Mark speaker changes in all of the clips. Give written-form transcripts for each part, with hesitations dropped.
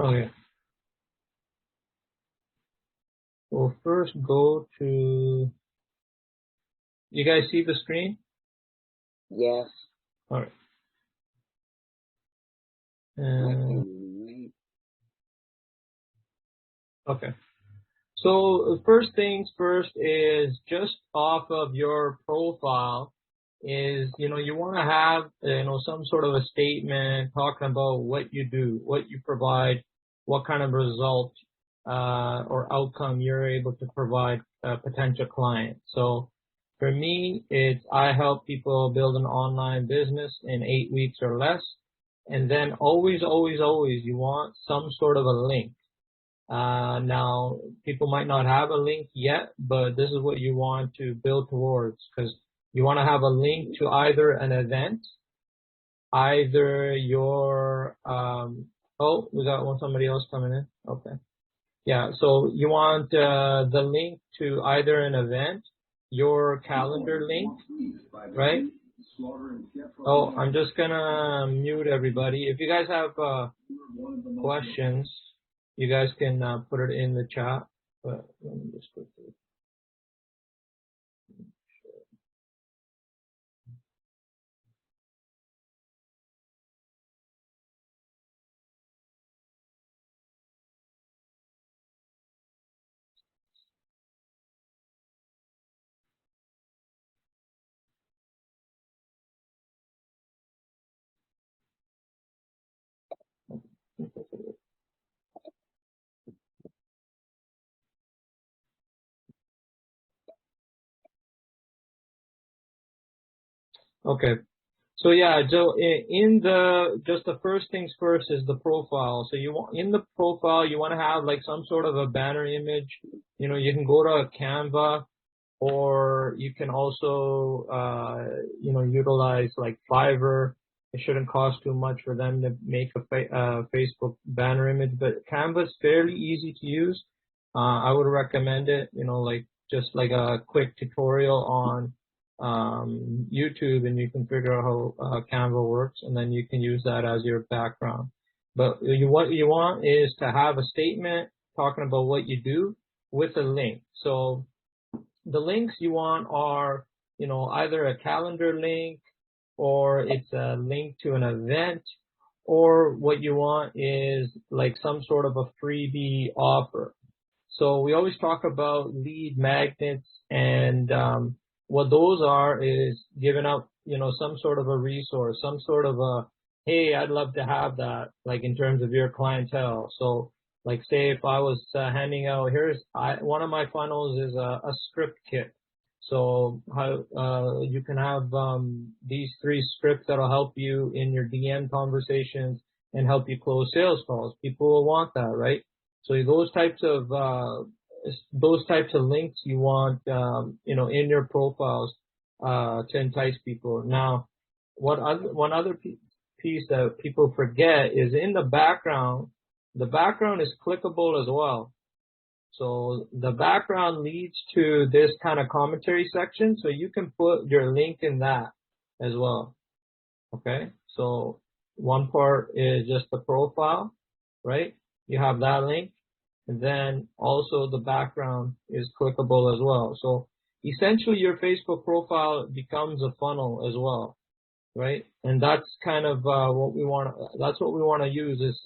Speaker 1: Okay. We'll first go to, you guys see the screen?
Speaker 2: Yes.
Speaker 1: All right. Okay. So first things first is just off of your profile is, you want to have, some sort of a statement talking about what you do, what you provide, what kind of result, or outcome you're able to provide a potential client. So for me, I help people build an online business in 8 weeks or less. And then always, always, always, you want some sort of a link. Now, people might not have a link yet, but this is what you want to build towards, because you want to have a link to either an event, either your, oh, we got somebody else coming in. Okay. Yeah, so you want the link to either an event, your calendar link, right? Oh, I'm just gonna mute everybody. If you guys have questions, you guys can put it in the chat. But let me just quickly. Okay. So yeah, so in just the first things first is the profile. So in the profile, you want to have like some sort of a banner image. You can go to a Canva, or you can also, utilize like Fiverr. It shouldn't cost too much for them to make a Facebook banner image, but Canva is fairly easy to use. I would recommend it, like just like a quick tutorial on YouTube, and you can figure out how Canva works, and then you can use that as your background. But what you want is to have a statement talking about what you do with a link. So the links you want are, either a calendar link, or it's a link to an event, or what you want is like some sort of a freebie offer. So we always talk about lead magnets, and what those are is giving out, some sort of a resource, some sort of a, hey, I'd love to have that, like in terms of your clientele. So like say if I was handing out, one of my funnels is a script kit. So how you can have these 3 scripts that'll help you in your DM conversations and help you close sales calls. People will want that, right? So those types of links you want, in your profiles, to entice people. Now, one other piece that people forget is in the background. The background is clickable as well. So the background leads to this kind of commentary section, so you can put your link in that as well. Okay, so one part is just the profile, right? You have that link. And then also the background is clickable as well. So essentially your Facebook profile becomes a funnel as well, right? And that's kind of what we want. That's what we want to use is,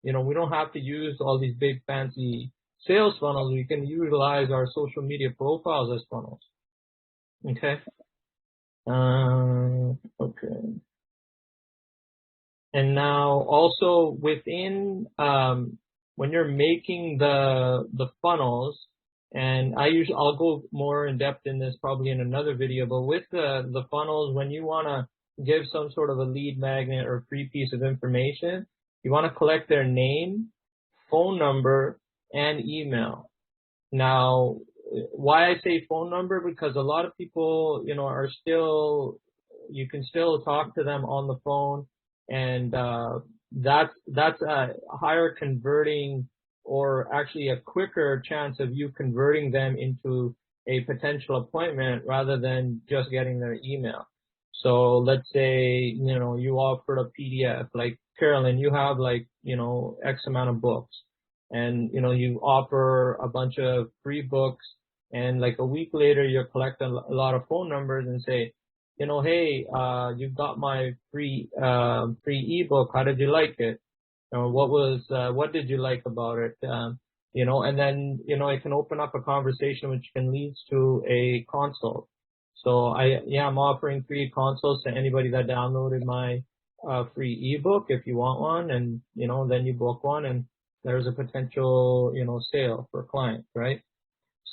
Speaker 1: we don't have to use all these big fancy sales funnels. We can utilize our social media profiles as funnels. Okay. Okay. And now also within, when you're making the funnels, and I'll go more in depth in this probably in another video, but with the funnels, when you want to give some sort of a lead magnet or free piece of information, you want to collect their name, phone number, and email. Now, why I say phone number, because a lot of people, you can still talk to them on the phone, and that's a higher converting, or actually a quicker chance of you converting them into a potential appointment rather than just getting their email. So let's say, you offered a PDF, like Carolyn, you have like, X amount of books, and, you offer a bunch of free books, and like a week later, you collect a lot of phone numbers and say, hey, you've got my free ebook. How did you like it? Or what did you like about it? And then, it can open up a conversation which can lead to a consult. So I'm offering free consults to anybody that downloaded my free ebook if you want one, and, then you book one, and there's a potential, sale for a client, right?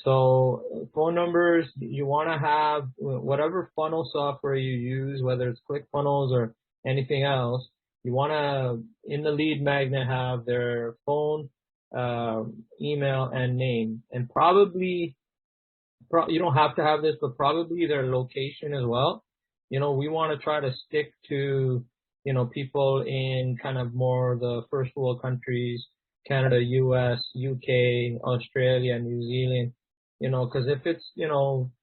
Speaker 1: So phone numbers, you want to have whatever funnel software you use, whether it's ClickFunnels or anything else, you want to, in the lead magnet, have their phone, email, and name. And probably, you don't have to have this, but probably their location as well. We want to try to stick to, people in kind of more the first world countries, Canada, US, UK, Australia, New Zealand, because if it's,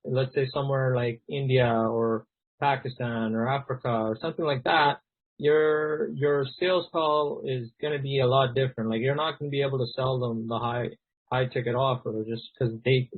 Speaker 1: let's say somewhere like India or Pakistan or Africa or something like that, your sales call is going to be a lot different. Like, you're not going to be able to sell them the high ticket offer just because they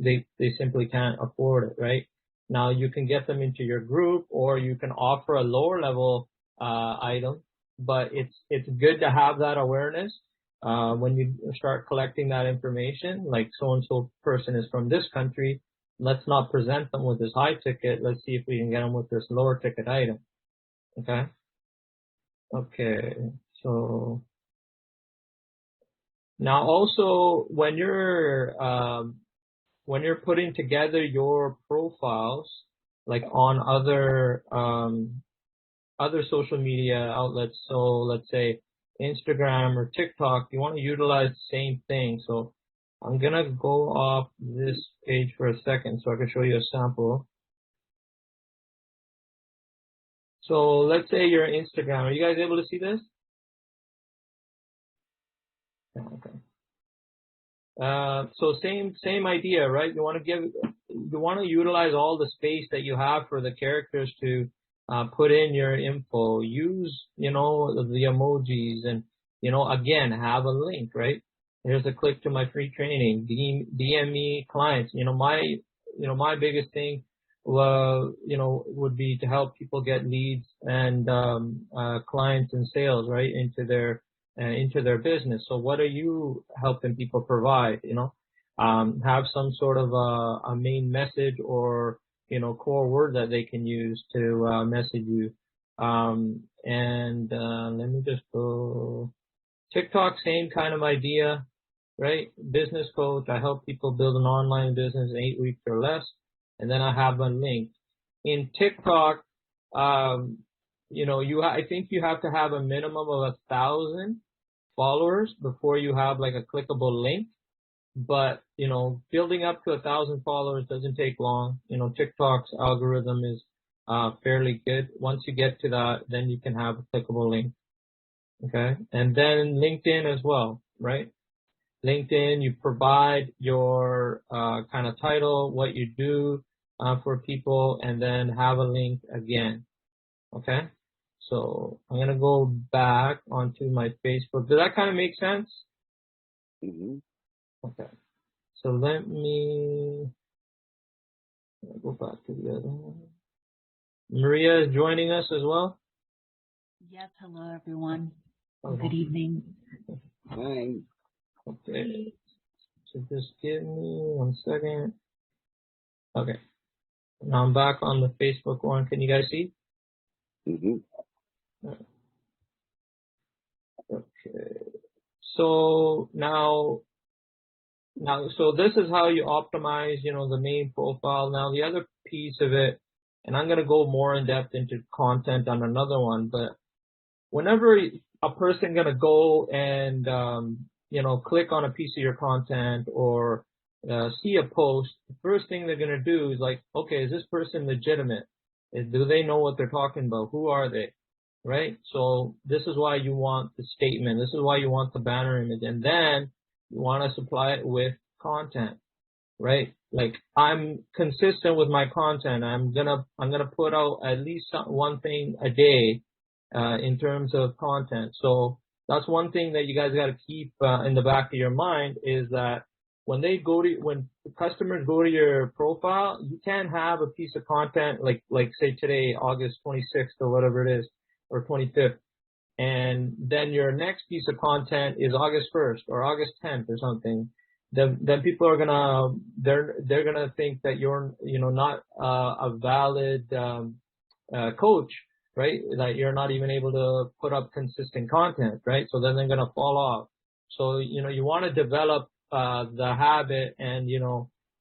Speaker 1: simply can't afford it, right? Now you can get them into your group, or you can offer a lower level item, but it's good to have that awareness when you start collecting that information. Like, so and so person is from this country. Let's not present them with this high ticket. Let's see if we can get them with this lower ticket item. Okay. So now also when you're putting together your profiles, like on other social media outlets, so let's say Instagram or TikTok, you want to utilize the same thing. So I'm going to go off this page for a second so I can show you a sample. So let's say you're Instagram. Are you guys able to see this? Okay. So same idea, right? You want to utilize all the space that you have for the characters to put in your info. Use, the emojis, and, again, have a link, right? Here's a click to my free training. DM me clients. My biggest thing, would be to help people get leads and clients and sales, right, into their business. So what are you helping people provide? Have some sort of a main message or, core word that they can use to message you. Let me just go. TikTok, same kind of idea, right? Business coach. I help people build an online business in 8 weeks or less. And then I have a link. In TikTok, I think you have to have a minimum of 1,000 followers before you have like a clickable link. But, building up to 1,000 followers doesn't take long. TikTok's algorithm is fairly good. Once you get to that, then you can have a clickable link. Okay. And then LinkedIn as well, right? LinkedIn, you provide your kind of title, what you do for people, and then have a link again. Okay. So I'm going to go back onto my Facebook. Does that kind of make sense?
Speaker 2: Mm-hmm.
Speaker 1: Okay. So let me go back to the other one. Maria is joining us as well.
Speaker 3: Yes, hello everyone.
Speaker 1: Okay.
Speaker 3: Good evening.
Speaker 2: Hi.
Speaker 1: Okay. So just give me 1 second. Okay. Now I'm back on the Facebook one. Can you guys see?
Speaker 2: Mm-hmm.
Speaker 1: Okay. So now, so this is how you optimize, the main profile. Now the other piece of it, and I'm going to go more in depth into content on another one, but whenever a person going to go and, click on a piece of your content or see a post, the first thing they're going to do is like, okay, is this person legitimate? Do they know what they're talking about? Who are they? Right? So this is why you want the statement. This is why you want the banner image. And then you want to supply it with content, right? Like, I'm consistent with my content. I'm gonna put out at least one thing a day, in terms of content. So that's one thing that you guys got to keep in the back of your mind is that when customers go to your profile, you can't have a piece of content like say today, August 26th or whatever it is, or 25th. And then your next piece of content is August 1st or August 10th or something. Then people are they're gonna think that you're, not a valid, coach, right? That you're not even able to put up consistent content, right? So then they're gonna fall off. So, you want to develop, the habit and,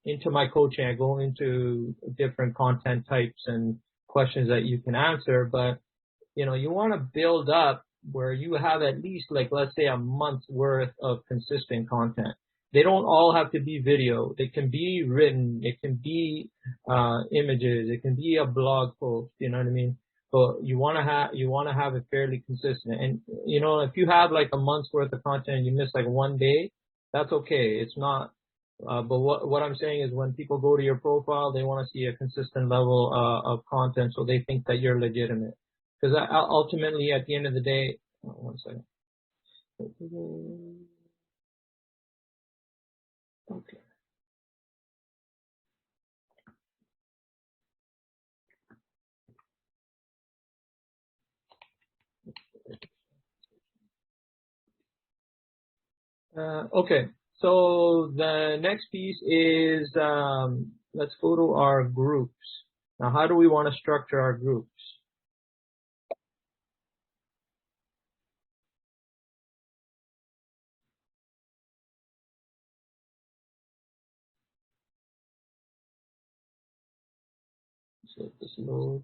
Speaker 1: into my coaching, I go into different content types and questions that you can answer, but, you want to build up where you have at least let's say a month's worth of consistent content. They don't all have to be video. They can be written. It can be, images. It can be a blog post. You know what I mean? But you want to have it fairly consistent. And, if you have a month's worth of content and you miss one day, that's okay. It's not, but what I'm saying is when people go to your profile, they want to see a consistent level, of content. So they think that you're legitimate. Because ultimately, at the end of the day, one second. Okay. Okay. So the next piece is, let's go to our groups. Now, how do we want to structure our groups? So this load.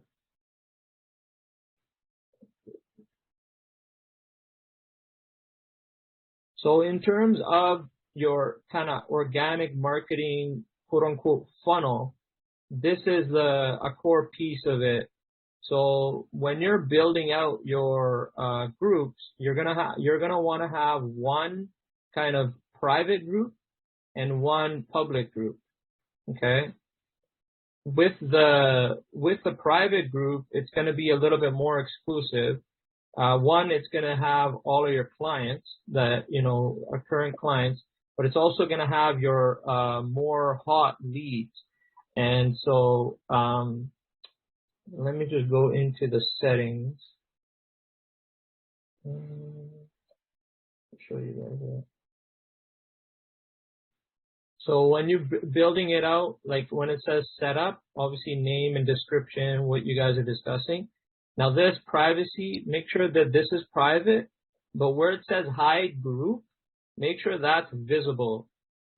Speaker 1: So in terms of your kind of organic marketing, quote unquote, funnel, this is a core piece of it. So when you're building out your, groups, you're gonna want to have one kind of private group and one public group. Okay. With the private group, it's going to be a little bit more exclusive. One, it's going to have all of your clients that, are current clients, but it's also going to have your, more hot leads. And so, let me just go into the settings. I'll show you guys that. So when you're building it out, when it says setup, obviously name and description, what you guys are discussing. Now this privacy, make sure that this is private, but where it says hide group, make sure that's visible.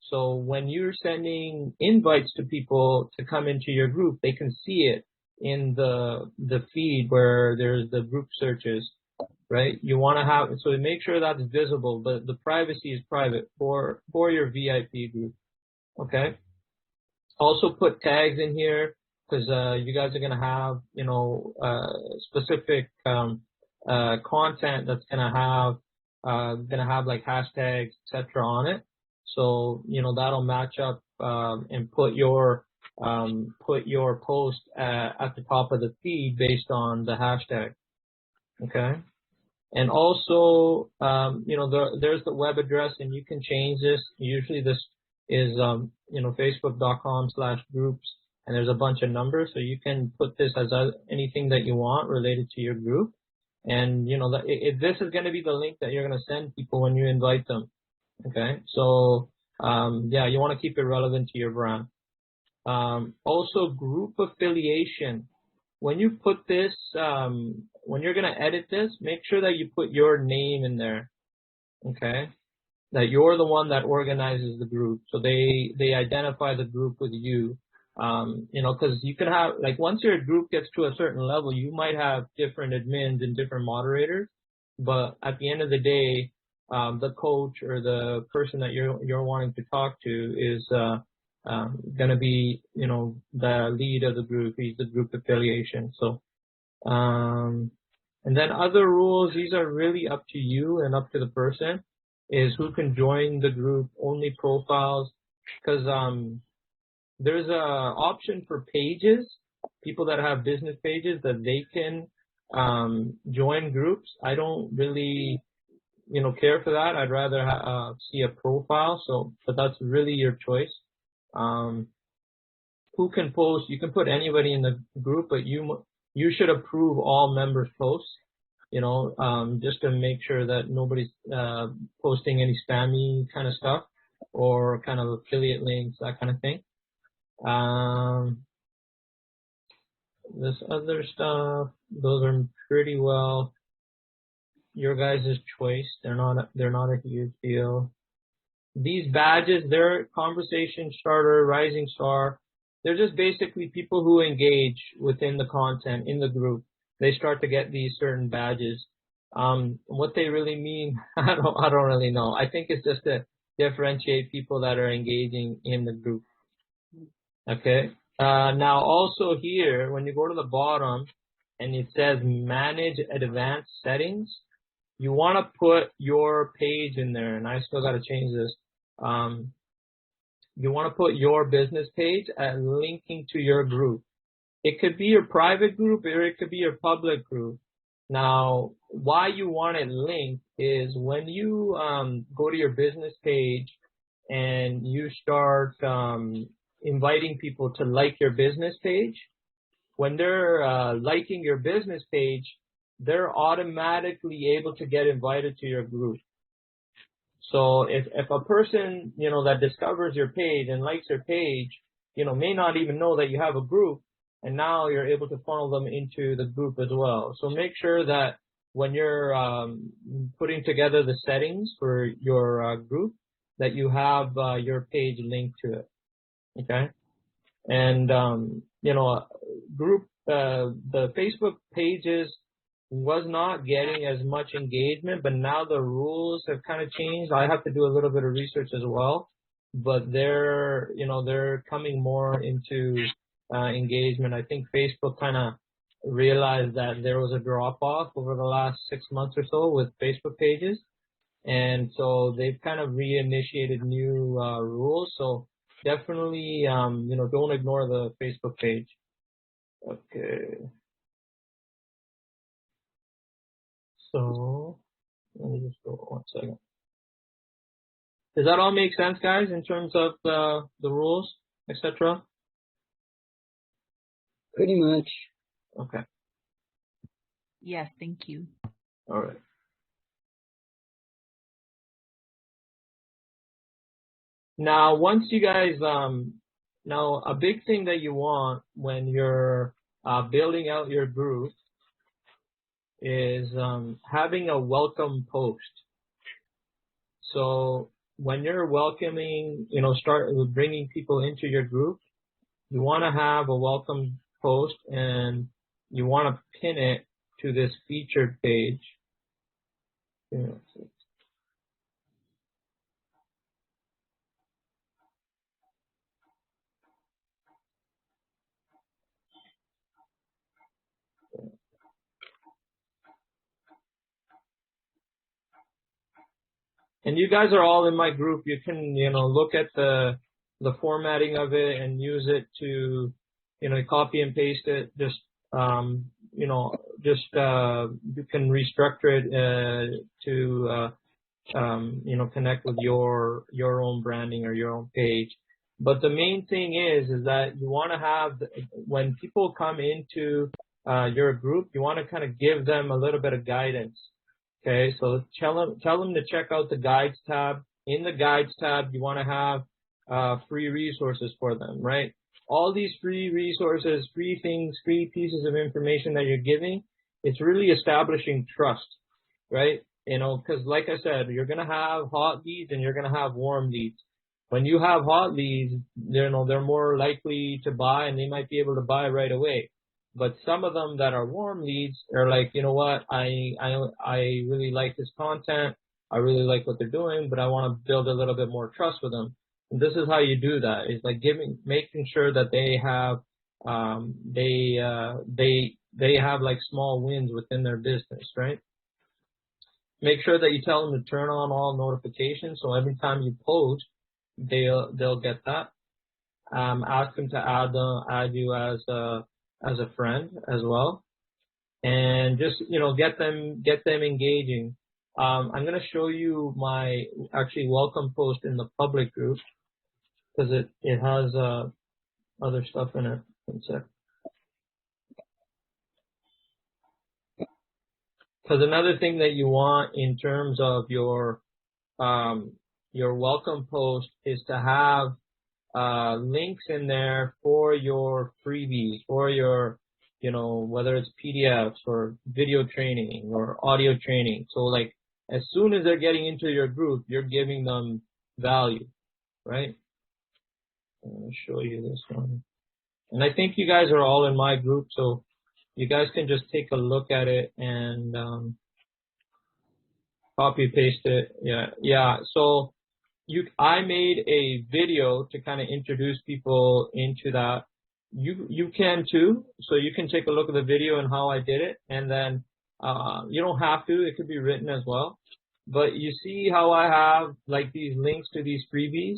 Speaker 1: So when you're sending invites to people to come into your group, they can see it in the feed where there's the group searches, right? You want to have, so make sure that's visible, but the privacy is private for your VIP group. Okay. Also put tags in here because you guys are gonna have specific content that's gonna have hashtags etc. on it. So that'll match up and put your post at the top of the feed based on the hashtag. Okay. And also there's the web address and you can change this. Usually this is facebook.com/groups and there's a bunch of numbers, so you can put this as anything that you want related to your group. And this is going to be the link that you're going to send people when you invite them. Okay, so you want to keep it relevant to your brand. Also group affiliation. When you put this, when you're going to edit this, make sure that you put your name in there. Okay, that you're the one that organizes the group, so they identify the group with you. Because you can have once your group gets to a certain level, you might have different admins and different moderators, but at the end of the day, the coach or the person that you're wanting to talk to is gonna be the lead of the group. He's the group affiliation. So and then other rules, these are really up to you and up to the person, is who can join the group, only profiles, because there's a option for pages, people that have business pages that they can join groups. I don't really, care for that. I'd rather see a profile. So, but that's really your choice. Who can post? You can put anybody in the group, but you should approve all members' posts. Just to make sure that nobody's posting any spammy kind of stuff or kind of affiliate links, that kind of thing. This other stuff, those are pretty well your guys' choice. They're not a huge deal. These badges, they're conversation starter, rising star. They're just basically people who engage within the content in the group. They start to get these certain badges. What they really mean, I don't really know. I think it's just to differentiate people that are engaging in the group. Okay. Now also here, when you go to the bottom and it says manage advanced settings, you want to put your page in there, and I still got to change this. You want to put your business page linking to your group. It could be your private group or it could be your public group. Now, why you want it linked is when you go to your business page and you start inviting people to like your business page, when they're liking your business page, they're automatically able to get invited to your group. So if a person, that discovers your page and likes your page, may not even know that you have a group, and now you're able to funnel them into the group as well. So make sure that when you're putting together the settings for your group, that you have your page linked to it. Okay. And, the Facebook pages was not getting as much engagement, but now the rules have kind of changed. I have to do a little bit of research as well, but they're coming more into engagement. I think Facebook kind of realized that there was a drop off over the last 6 months or so with Facebook pages. And so they've kind of reinitiated new rules. So definitely, don't ignore the Facebook page. Okay. So let me just go 1 second. Does that all make sense, guys, in terms of the rules, etc.?
Speaker 2: Pretty much.
Speaker 1: Okay.
Speaker 3: Yes, thank you.
Speaker 1: All right. Now, once you guys, now a big thing that you want when you're building out your group is having a welcome post. So when you're welcoming, start bringing people into your group, you want to have a welcome post and you want to pin it to this featured page. And you guys are all in my group. You can, look at the formatting of it and use it to, copy and paste it. Just, you can restructure it to, connect with your own branding or your own page. But the main thing is that you want to have, when people come into your group, you want to kind of give them a little bit of guidance. Okay, so tell them to check out the guides tab. In the guides tab, you want to have free resources for them, right? All these free resources, free things, free pieces of information that you're giving, it's really establishing trust, right? Because like I said, you're going to have hot leads and you're going to have warm leads. When you have hot leads, they're more likely to buy and they might be able to buy right away. But some of them that are warm leads are like, you know what, I really like this content. I really like what they're doing, but I want to build a little bit more trust with them. And this is how you do that. It's like making sure that they have, they have like small wins within their business, right? Make sure that you tell them to turn on all notifications. So every time you post, they'll get that. Ask them to add you as a friend as well. and just, get them engaging. I'm going to show you my actually welcome post in the public group because it has other stuff in it. One sec. Because another thing that you want in terms of your welcome post is to have links in there for your freebies, for your, whether it's PDFs or video training or audio training. So like as soon as they're getting into your group, you're giving them value, right? I'll show you this one. And I think you guys are all in my group, so you guys can just take a look at it and copy paste it. Yeah. So I made a video to kind of introduce people into that. You can too. So you can take a look at the video and how I did it, and then you don't have to. It could be written as well. But you see how I have like these links to these freebies,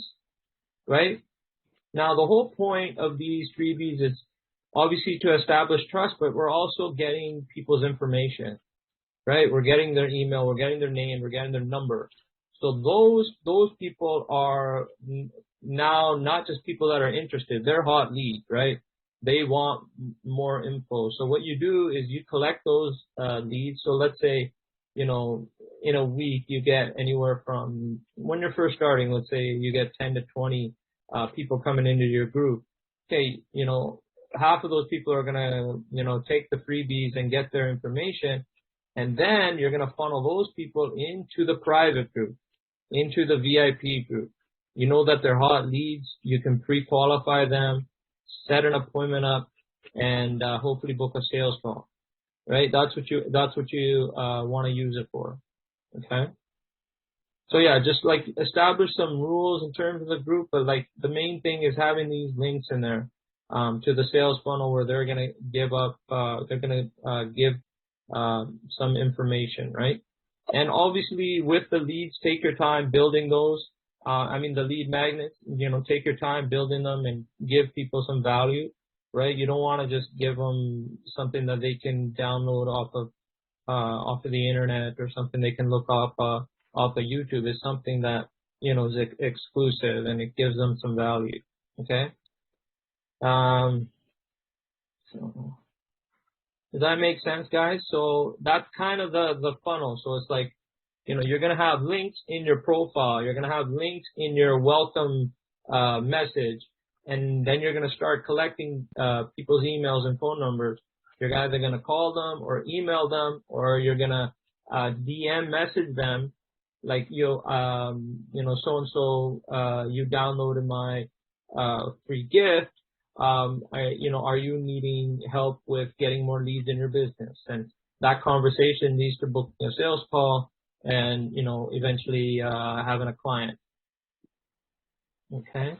Speaker 1: right? Now the whole point of these freebies is obviously to establish trust, but we're also getting people's information, right? We're getting their email, we're getting their name, we're getting their number. So those people are now not just people that are interested, they're hot leads, right? They want more info. So what you do is you collect those leads. So let's say, in a week you get anywhere from, when you're first starting, let's say you get 10 to 20 people coming into your group. Okay, half of those people are gonna, take the freebies and get their information. And then you're going to funnel those people into the private group, into the VIP group. You know that they're hot leads. You can pre-qualify them, set an appointment up, and hopefully book a sales call. Right? That's what you want to use it for. Okay? So yeah, just like establish some rules in terms of the group, but like the main thing is having these links in there to the sales funnel where they're going to give some information, right? And obviously with the leads, take your time building those. The lead magnets, take your time building them and give people some value, right? You don't want to just give them something that they can download off of the internet or something they can look off of YouTube. It's something that, is exclusive and it gives them some value. Okay. Does that make sense, guys? So that's kind of the funnel. So it's like, you're going to have links in your profile. You're going to have links in your welcome message. And then you're going to start collecting people's emails and phone numbers. You're either going to call them or email them, or you're going to DM message them like, so-and-so, you downloaded my free gift. Are you needing help with getting more leads in your business? And that conversation leads to booking a sales call and, eventually, having a client. Okay.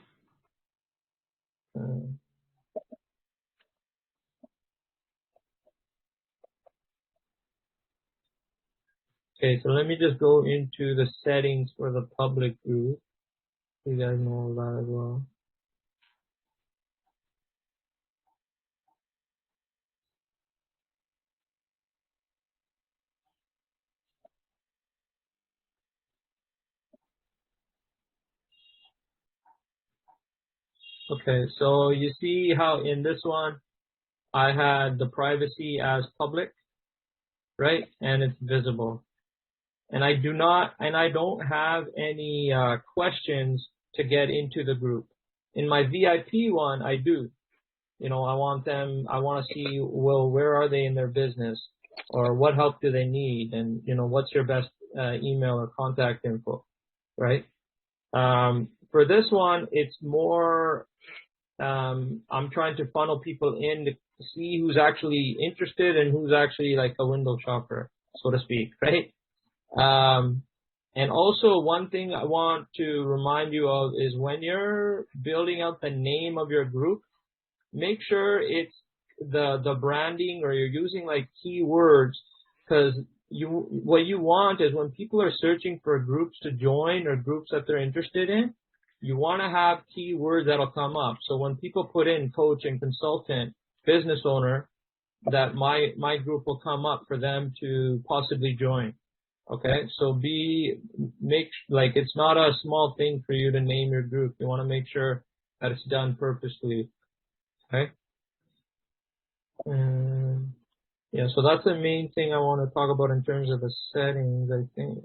Speaker 1: Okay. So let me just go into the settings for the public group. You guys know all that as well. Okay, so you see how in this one, I had the privacy as public, right? And it's visible. And I don't have any questions to get into the group. In my VIP one, I do. I want to see, well, where are they in their business? Or what help do they need? And, what's your best email or contact info, right? For this one, it's more, I'm trying to funnel people in to see who's actually interested and who's actually like a window shopper, so to speak, right? And also one thing I want to remind you of is when you're building out the name of your group, make sure it's the branding or you're using like keywords, because what you want is when people are searching for groups to join or groups that they're interested in, you want to have keywords that'll come up. So when people put in coach and consultant, business owner, that my group will come up for them to possibly join. Okay, so it's not a small thing for you to name your group. You want to make sure that it's done purposefully. Okay. Yeah, so that's the main thing I want to talk about in terms of the settings, I think.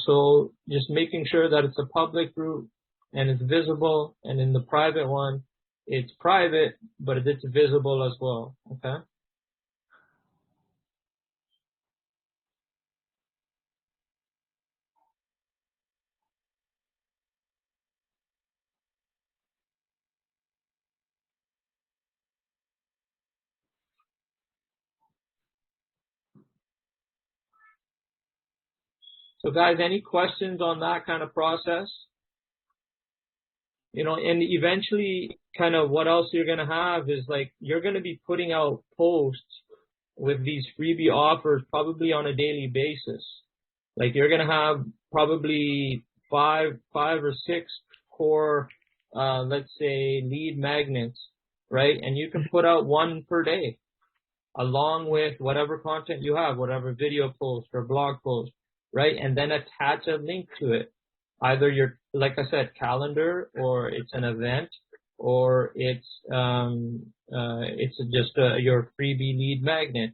Speaker 1: So just making sure that it's a public group and it's visible, and in the private one, it's private, but it's visible as well. Okay. So guys, any questions on that kind of process? And eventually kind of what else you're going to have is like, you're going to be putting out posts with these freebie offers probably on a daily basis. Like you're going to have probably five or six core, let's say lead magnets, right? And you can put out one per day along with whatever content you have, whatever video post or blog post, right? And then attach a link to it. Either your, like I said, calendar, or it's an event, or it's just your freebie lead magnet,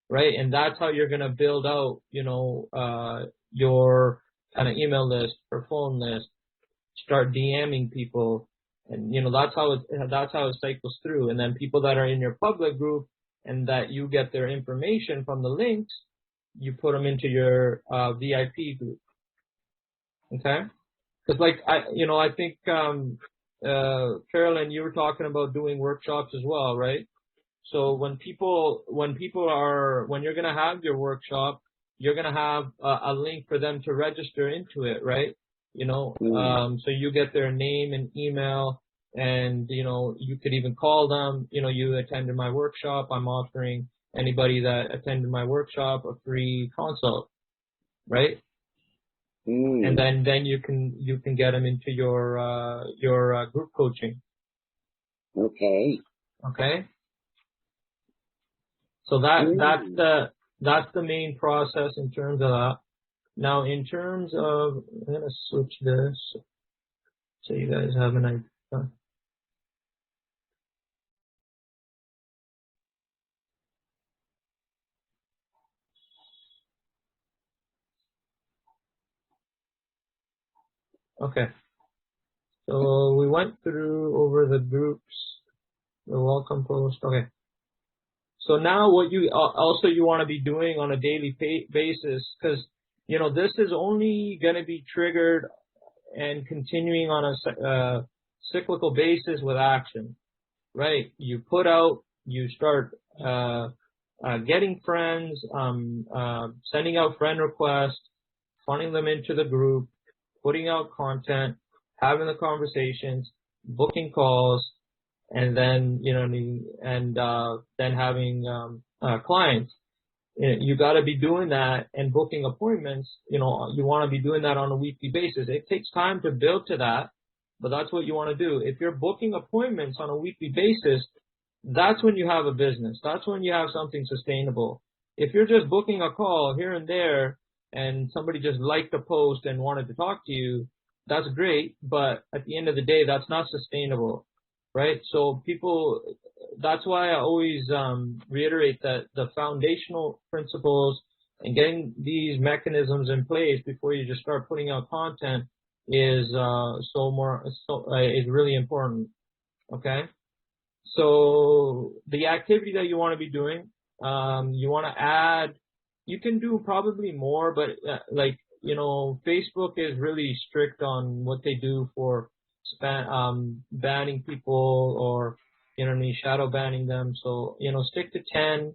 Speaker 1: right? And that's how you're gonna build out, your kind of email list or phone list. Start DMing people, and that's how it cycles through. And then people that are in your public group and that you get their information from the links, you put them into your VIP group. Okay. Because I think Carolyn, you were talking about doing workshops as well, right? So when you're gonna have your workshop, you're gonna have a link for them to register into it, right? So you get their name and email, and you could even call them. You attended my workshop. I'm offering anybody that attended my workshop a free consult, right? And then you can get them into your group coaching.
Speaker 2: Okay.
Speaker 1: Okay. So that's the main process in terms of that. Now, in terms of, I'm gonna switch this so you guys have an idea. Okay. So we went over the groups, the welcome post. Okay. So now what you want to be doing on a daily basis, because, this is only going to be triggered and continuing on a cyclical basis with action, right? You put out, you start getting friends, sending out friend requests, funneling them into the group, putting out content, having the conversations, booking calls, and then then having clients. You got to be doing that and booking appointments. You want to be doing that on a weekly basis. It takes time to build to that, but that's what you want to do. If you're booking appointments on a weekly basis, that's when you have a business. That's when you have something sustainable. If you're just booking a call here and there and somebody just liked a post and wanted to talk to you, that's great, but at the end of the day, that's not sustainable, right? So that's why I always reiterate that the foundational principles and getting these mechanisms in place before you just start putting out content is really important. Okay. So the activity that you want to be doing, you want to add, you can do probably more, but Facebook is really strict on what they do for banning people or, shadow banning them. So, stick to 10.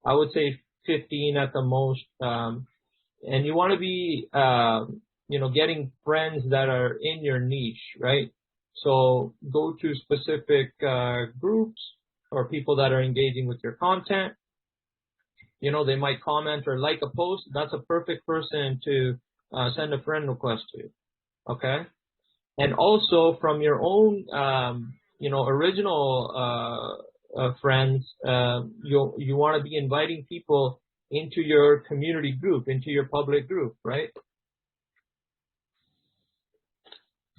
Speaker 1: I would say 15 at the most. And you want to be, getting friends that are in your niche, right? So go to specific groups or people that are engaging with your content. They might comment or like a post. That's a perfect person to send a friend request to. Okay. And also from your own, original, friends, you want to be inviting people into your community group, into your public group, right?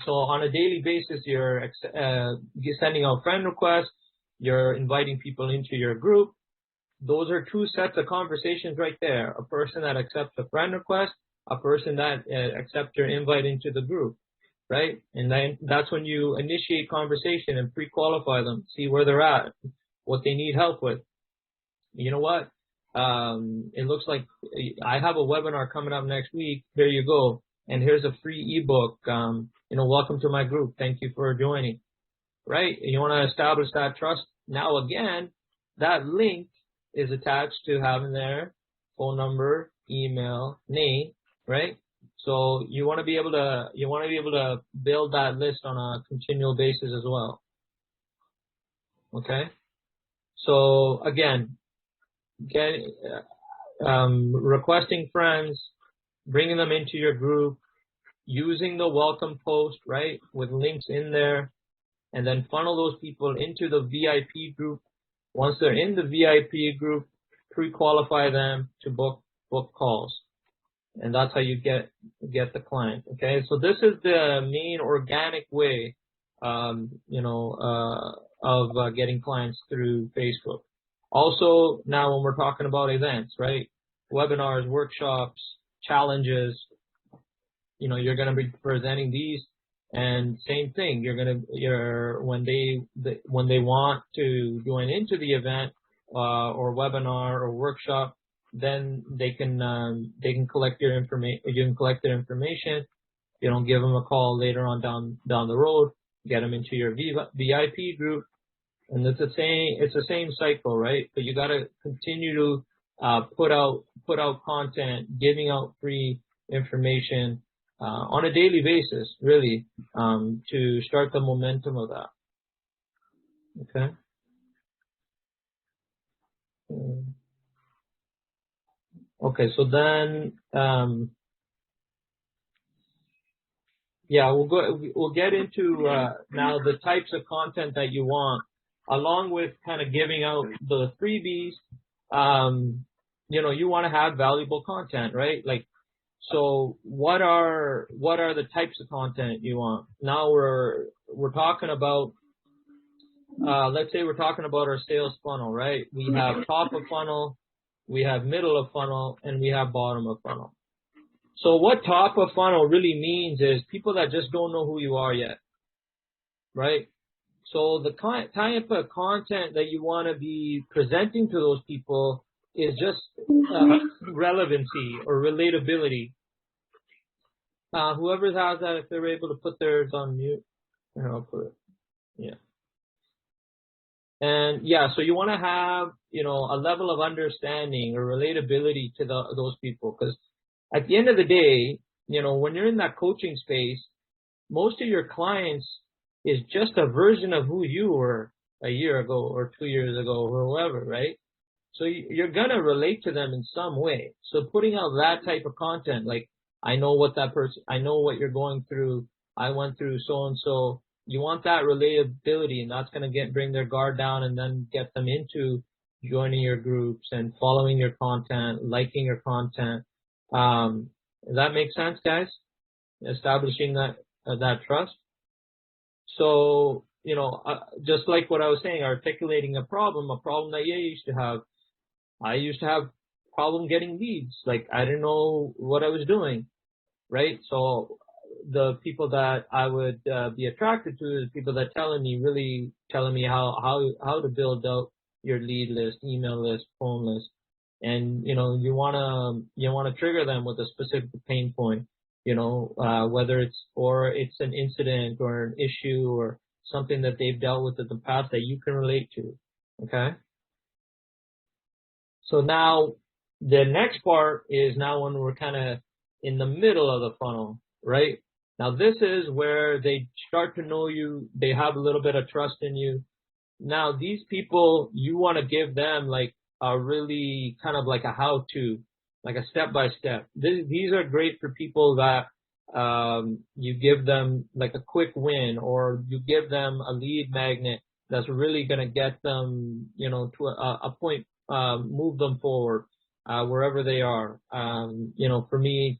Speaker 1: So on a daily basis, you're sending out friend requests, you're inviting people into your group. Those are two sets of conversations right there. A person that accepts a friend request, a person that accepts your invite into the group, right? And then that's when you initiate conversation and pre-qualify them, see where they're at, what they need help with. You know what? It looks like I have a webinar coming up next week. Here you go. And here's a free ebook. Welcome to my group. Thank you for joining. Right? You want to establish that trust. Now again, that link is attached to having their phone number, email, name, right? So you want to be able to build that list on a continual basis as well. Okay? So again, requesting friends, bringing them into your group, using the welcome post, right, with links in there, and then funnel those people into the VIP group. Once they're in the VIP group, pre-qualify them to book calls. And that's how you get the client. Okay, so this is the main organic way, of getting clients through Facebook. Also, now when we're talking about events, right, webinars, workshops, challenges, you're going to be presenting these, and same thing. When they want to join into the event, or webinar or workshop, then they can collect your information. You can collect their information. Give them a call later on down the road, get them into your VIP group, and it's the same cycle, right? But you got to continue to put out content, giving out free information on a daily basis, really, to start the momentum of that. Okay. Okay, so then, we'll get into now the types of content that you want, along with kind of giving out the freebies. You want to have valuable content, right? Like, so what are the types of content you want? Now we're talking about, let's say we're talking about our sales funnel, right? We have top of funnel, we have middle of funnel, and we have bottom of funnel. So what top of funnel really means is people that just don't know who you are yet, right? So the type of content that you want to be presenting to those people is just relevancy or relatability. Whoever has that, if they're able to put theirs on mute, I'll put it. Yeah. And so you want to have, a level of understanding or relatability to those people, because at the end of the day, when you're in that coaching space, most of your clients is just a version of who you were a year ago or 2 years ago or whoever, right? So you're going to relate to them in some way. So putting out that type of content, like, I know what you're going through. I went through so-and-so. You want that relatability, and that's going to bring their guard down and then get them into joining your groups and following your content, liking your content. Does that make sense, guys? Establishing that trust. So, just like what I was saying, articulating a problem that you used to have. I used to have problem getting leads. Like, I didn't know what I was doing, right? So the people that I would be attracted to is people that telling me how to build out your lead list, email list, phone list. And, you want to trigger them with a specific pain point, whether it's an incident or an issue or something that they've dealt with in the past that you can relate to. Okay. So now the next part is now when we're kind of in the middle of the funnel, right? Now this is where they start to know you. They have a little bit of trust in you. Now these people, you want to give them like a really kind of like a how-to, like a step-by-step. These are great for people that you give them like a quick win, or you give them a lead magnet that's really going to get them, to a point, move them forward, wherever they are. For me,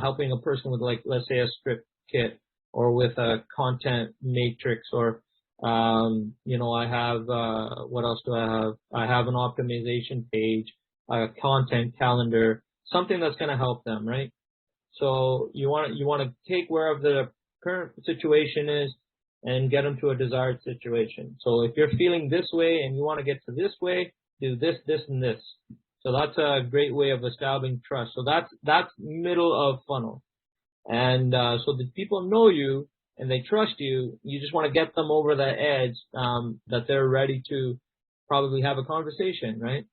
Speaker 1: helping a person with, like, let's say a script kit, or with a content matrix, or, I have, what else do I have? I have an optimization page, a content calendar, something that's going to help them, right? So you want to take wherever the current situation is and get them to a desired situation. So if you're feeling this way and you want to get to this way, do this, this, and this. So that's a great way of establishing trust. So that's middle of funnel. And so the people know you and they trust you. You just want to get them over that edge, that they're ready to probably have a conversation, right?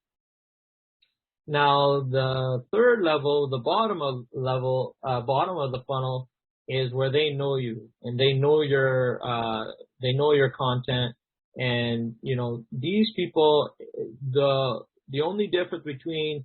Speaker 1: Now, the third level, the bottom of the funnel, is where they know you and they know your content. And, these people, the only difference between